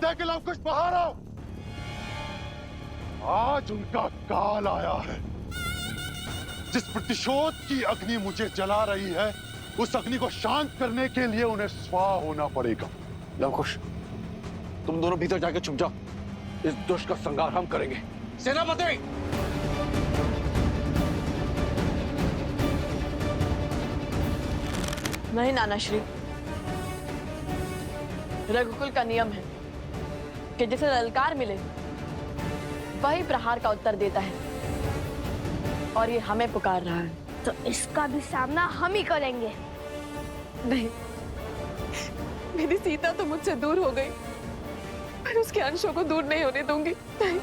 है कि लवकुश बाहर आओ। आज उनका काल आया है। जिस प्रतिशोध की अग्नि मुझे जला रही है, उस अग्नि को शांत करने के लिए उन्हें स्वाह होना पड़ेगा। लवकुश, तुम दोनों भीतर जाके छुप जाओ। इस दुष्ट का संहार हम करेंगे। सेनापति! नहीं नानाश्री, रघुकुल का नियम है कि जिसे ललकार मिले वही प्रहार का उत्तर देता है, और ये हमें पुकार रहा है। तो इसका भी सामना हम ही करेंगे। नहीं, मेरी सीता तो मुझसे दूर हो गई, पर उसके अंशों को दूर नहीं होने दूंगी। नहीं।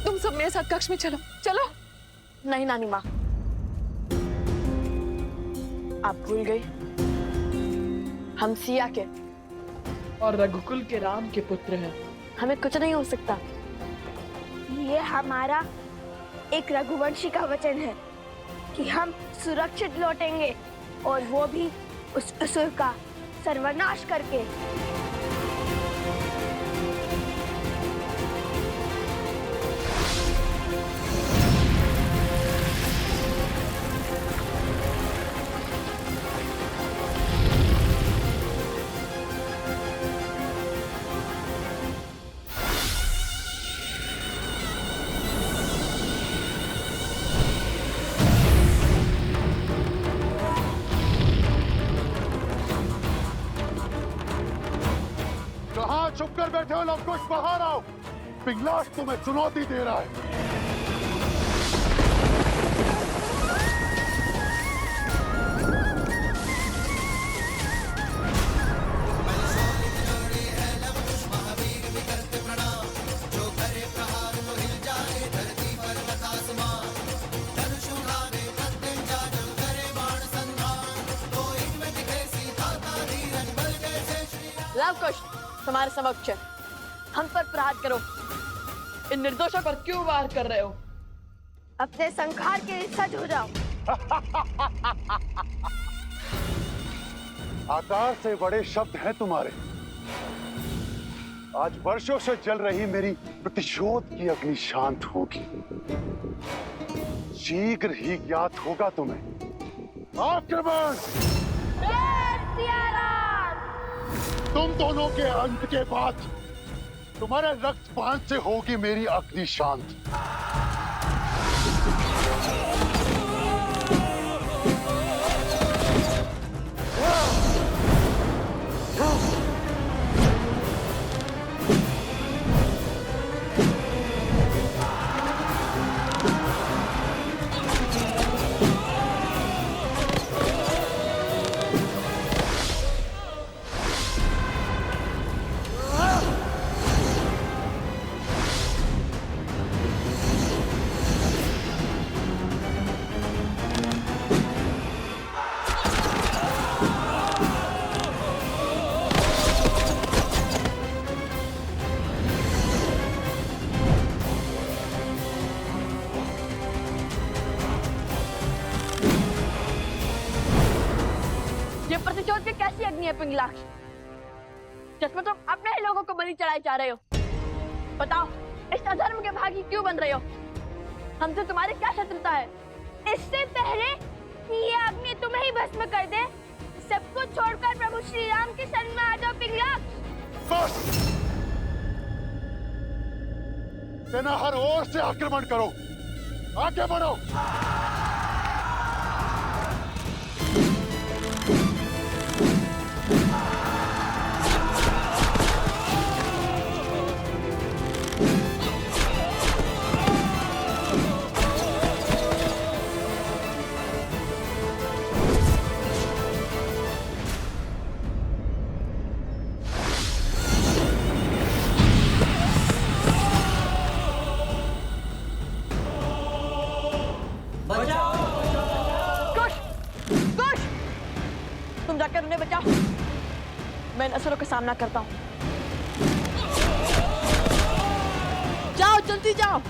तुम सब मेरे साथ कक्ष में चलो। चलो। नहीं नानी माँ, आप भूल गई, हम सिया के और रघुकुल के राम के पुत्र हैं। हमें कुछ नहीं हो सकता। ये हमारा एक रघुवंशी का वचन है कि हम सुरक्षित लौटेंगे, और वो भी उस असुर का सर्वनाश करके। चुप कर बैठे हो लवकुश, बाहर आओ। पिंगलाश तुम्हें चुनौती दे रहा है। लवकुश तुम्हारे समक्ष है, हम पर प्रहार करो। इन निर्दोषों पर क्यों वार कर रहे हो? अपने संहार के लिए सज हो जाओ। आकार से बड़े शब्द हैं तुम्हारे। आज वर्षों से जल रही मेरी प्रतिशोध की अग्नि शांत होगी। शीघ्र ही ज्ञात होगा तुम्हें। आक्रमण! तुम दोनों के अंत के बाद तुम्हारे रक्तपान से होगी मेरी अग्नि शांत। प्रतिशोध की कैसी अग्नि है पिंगलाक्ष, जिसमें तुम अपने ही लोगों को बलि चढ़ाए जा रहे हो? बताओ, इस अधर्म के भागी क्यों बन रहे हो? हमसे तुम्हारी क्या शत्रुता है? इससे पहले कि ये अग्नि तुम्हें ही भस्म कर दे, सब कुछ छोड़कर प्रभु श्री राम के शरण में आ जाओ पिंगलाक्ष। बस! सेना हर ओर से आक्रमण करो, आगे बढ़ो। तुम जाकर उन्हें बचाओ, मैं इन असुरों का सामना करता हूँ। जाओ जल्दी जाओ।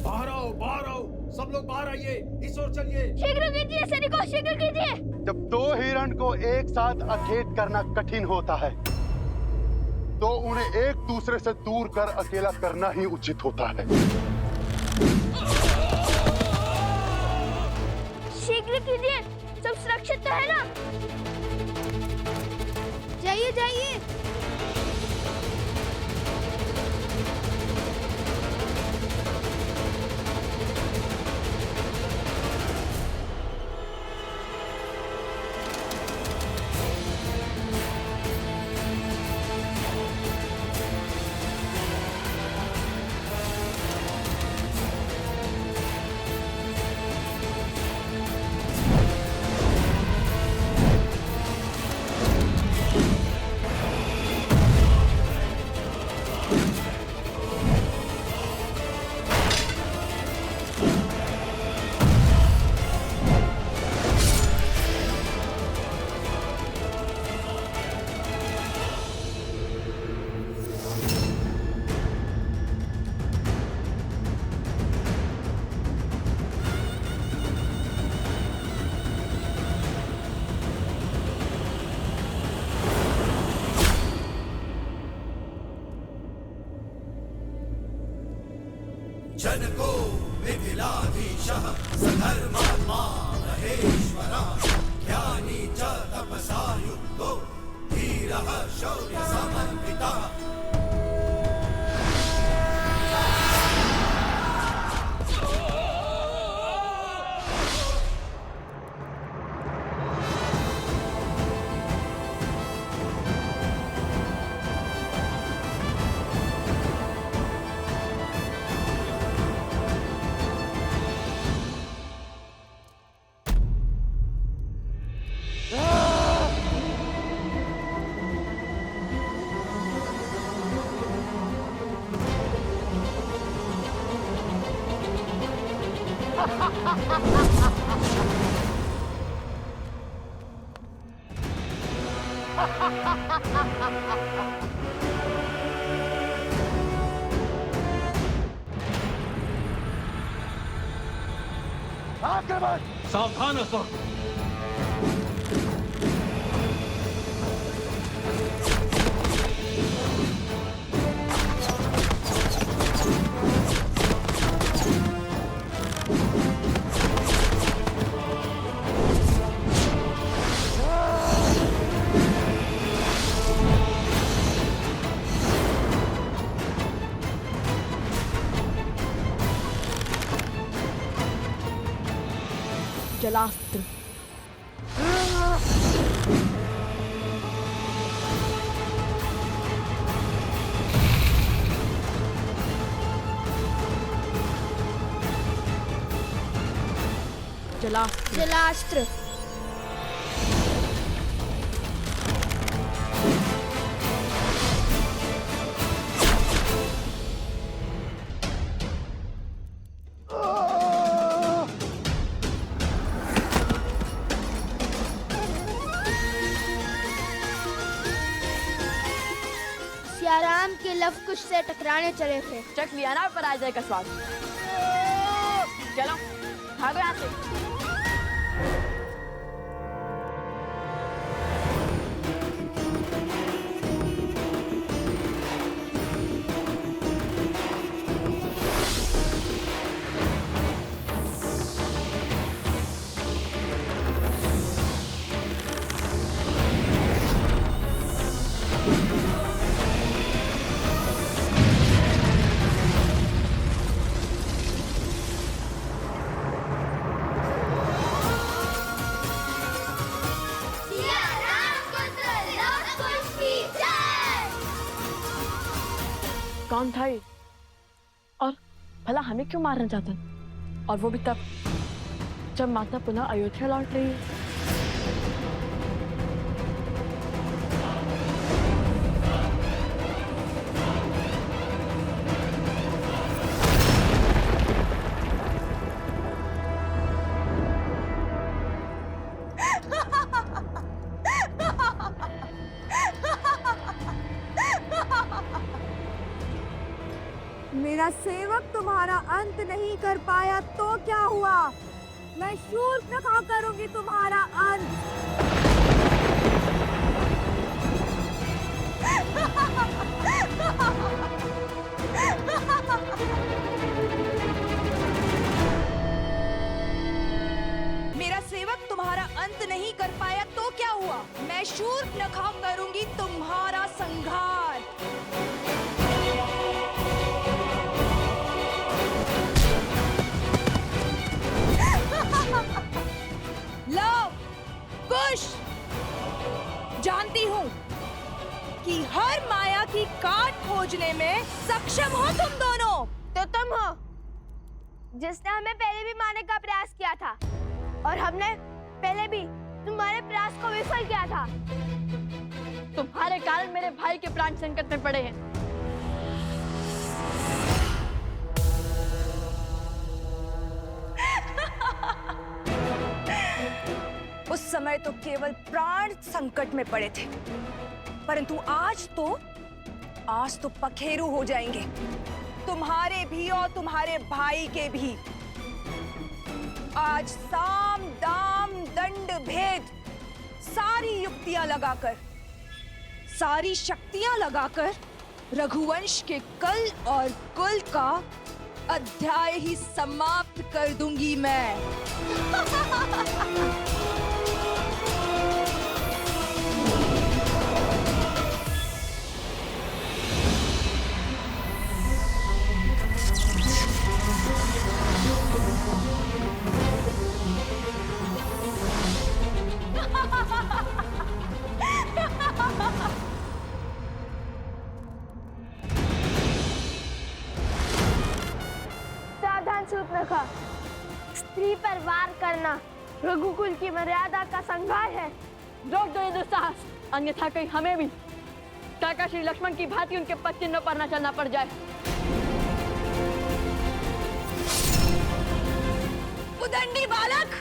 बाहर आओ, सब लोग बाहर आइए, इस ओर चलिए। शीघ्र कीजिए सैनिकों, शीघ्र कीजिए। जब दो हिरण को एक साथ अखेट करना कठिन होता है तो उन्हें एक दूसरे से दूर कर अकेला करना ही उचित होता है। शीघ्र कीजिए, सब सुरक्षित तो है ना? जाइए जाइए। जनको मिथिलाधीशः सधर्मात्मा महेश्वरः ज्ञानी च तपसा युक्तो धीरः शौर्यसमन्वितः। आक्रमण! सावधान असुर। जलास्त्र। जलास्त्र। जलास्त्र। सियाराम के लव कुश से टकराने चले थे। चख लिया ना पराजय का स्वाद। चलो भागो यहाँ से। कौन था ये? और भला हमें क्यों मारना चाहता? और वो भी तब जब माता पुनः अयोध्या लौट रही है। पाया तो क्या हुआ? मैं शूर्पणखा करूंगी तुम्हारा अंत। मेरा सेवक तुम्हारा अंत नहीं कर पाया तो क्या हुआ? मैं शूर्पणखा करूंगी तुम्हारा संहार। लो, कुश, जानती हूँ कि हर माया की काट खोजने में सक्षम हो तुम दोनों। तो तुम हो जिसने हमें पहले भी मारने का प्रयास किया था, और हमने पहले भी तुम्हारे प्रयास को विफल किया था। तुम्हारे कारण मेरे भाई के प्राण संकट में पड़े हैं। उस समय तो केवल प्राण संकट में पड़े थे, परंतु आज तो पखेरु हो जाएंगे, तुम्हारे भी और तुम्हारे भाई के भी। आज साम दाम दंड भेद सारी युक्तियां लगाकर, सारी शक्तियां लगाकर रघुवंश के कल और कुल का अध्याय ही समाप्त कर दूंगी मैं। सावधान शूर्पणखा, स्त्री पर वार करना रघुकुल की मर्यादा का संघार है। रोक दो ये दुस्साहस, अन्यथा कहीं हमें भी काका श्री लक्ष्मण की भांति उनके पद चिन्हों पर न चलना पड़ जाए। उदंडी बालक,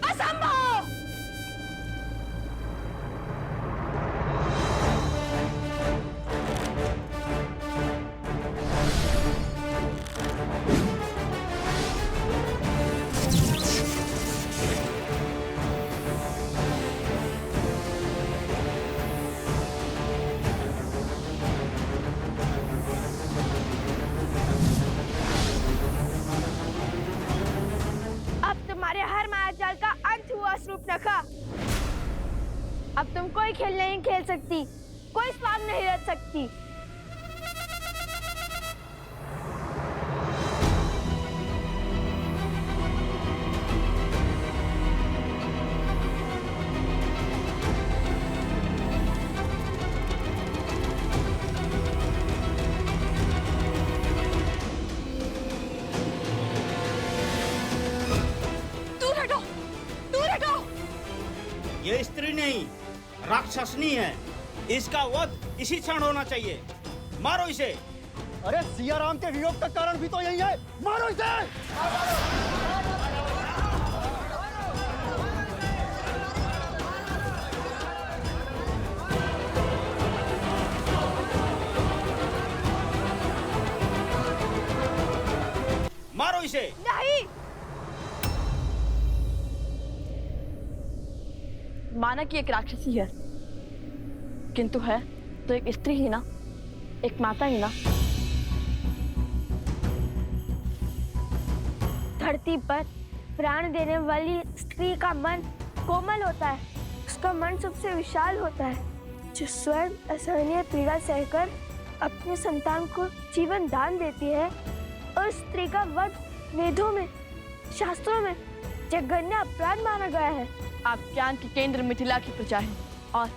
असंभव। अब तुम्हारे हर मायाजाल का अंत हुआ शूर्पणखा। अब तुम कोई खेल नहीं खेल सकती, कोई स्वाद नहीं रच सकती। दूर हटो, दूर हटो। ये स्त्री नहीं, राक्षसनी है। इसका वध इसी क्षण होना चाहिए। मारो इसे। अरे सिया राम के वियोग का कारण भी तो यही है, मारो इसे। मारो इसे। नहीं, माना कि एक राक्षसी है, किंतु है तो एक स्त्री ही ना, एक माता ही ना। धरती पर प्राण देने वाली स्त्री का मन कोमल होता है, उसका मन सबसे विशाल होता है, जो स्वयं असहनीय पीड़ा सहकर अपने संतान को जीवन दान देती है। और स्त्री का वध वेदों में, शास्त्रों में जघन्य अपराध माना गया है। आप ज्ञान के केंद्र मिथिला की प्रजा हैं और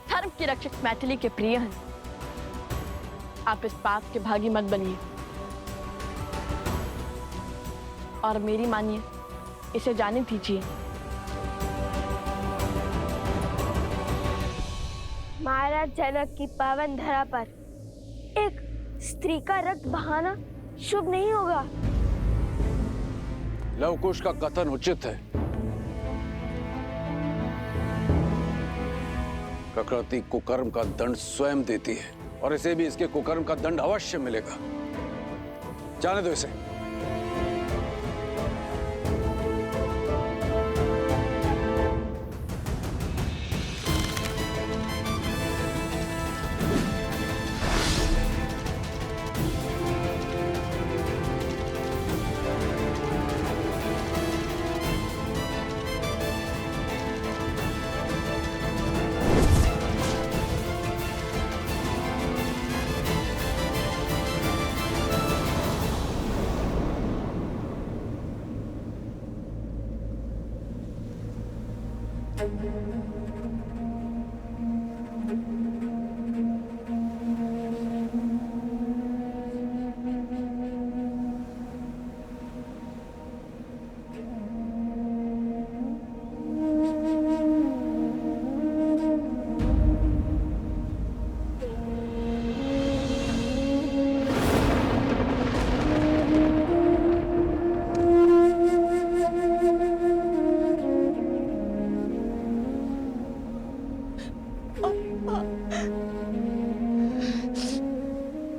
धर्म की रक्षक मैथिली के प्रिय हैं। आप इस पाप के भागी मत बनिए और मेरी मानिए, इसे जाने दीजिए। महाराज जनक की पावन धरा पर एक स्त्री का रक्त बहाना शुभ नहीं होगा। लवकुश का कथन उचित है। प्रकृति कुकर्म का दंड स्वयं देती है और इसे भी इसके कुकर्म का दंड अवश्य मिलेगा। जाने दो इसे।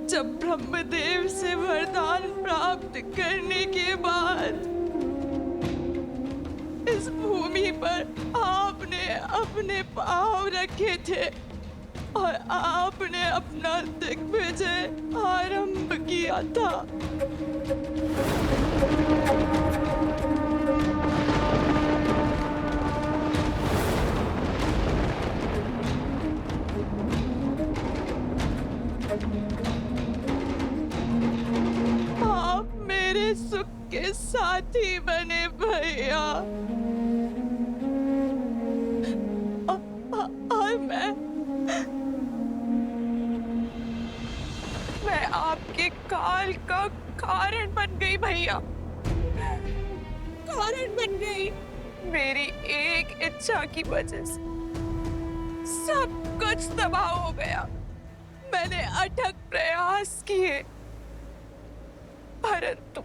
जब ब्रह्मदेव से वरदान प्राप्त करने के बाद इस भूमि पर आपने अपने पांव रखे थे और आपने अपना दिग्विजय आरंभ किया था। आप मेरे सुख के साथी बने भैया और मैं आपके काल का कारण बन गई भैया, कारण बन गई। मेरी एक इच्छा की वजह से सब कुछ तबाह हो गया। मैंने अथक प्रयास किए परंतु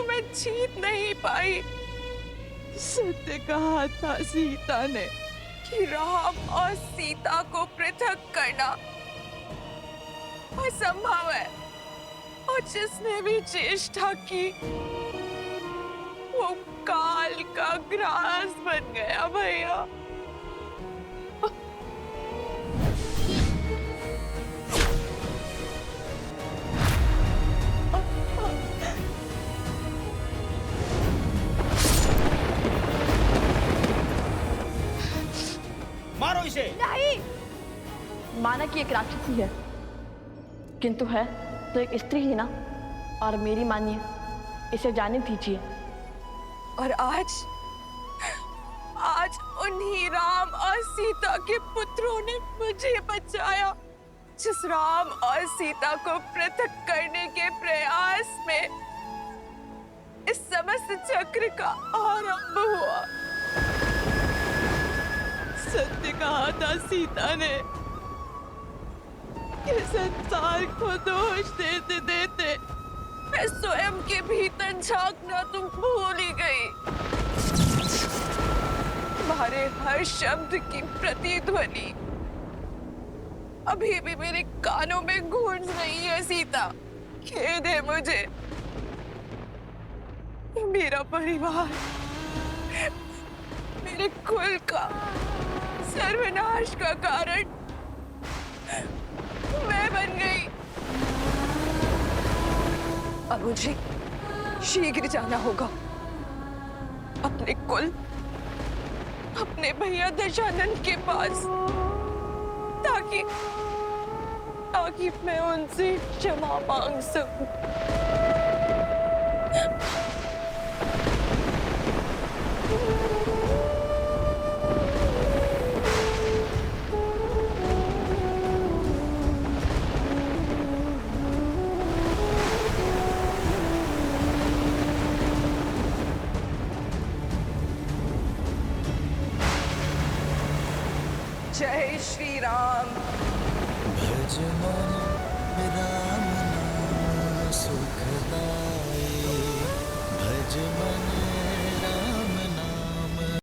मैं जीत नहीं पाई। सत्य कहा था सीता ने कि राम और सीता को पृथक करना असंभव है और जिसने भी चेष्टा की वो काल का ग्रास बन गया भैया। मारो इसे। नहीं, माना कि एक राक्षसी है किंतु है तो एक स्त्री ही ना, और मेरी मानिए इसे जाने दीजिए। और आज उन्हीं राम और सीता के पुत्रों ने मुझे बचाया। जिस राम और सीता को पृथक करने के प्रयास में इस समस्त चक्र का आरंभ हुआ। सत्य कहा था सीता ने कि संसार को दोष देते देते मैं स्वयं के भीतर झांकना तुम भूल ही गई। तुम्हारे हर शब्द की प्रतिध्वनि अभी भी मेरे कानों में गूंज रही है सीता। खेद है मुझे। मेरा परिवार, मेरे कुल का सर्वनाश का कारण मैं बन गई। अब मुझे शीघ्र जाना होगा अपने कुल, अपने भैया दशानंद के पास, ताकि मैं उनसे क्षमा मांग सकूं। जय श्री राम। भज मन राम नाम सुखदाई। मन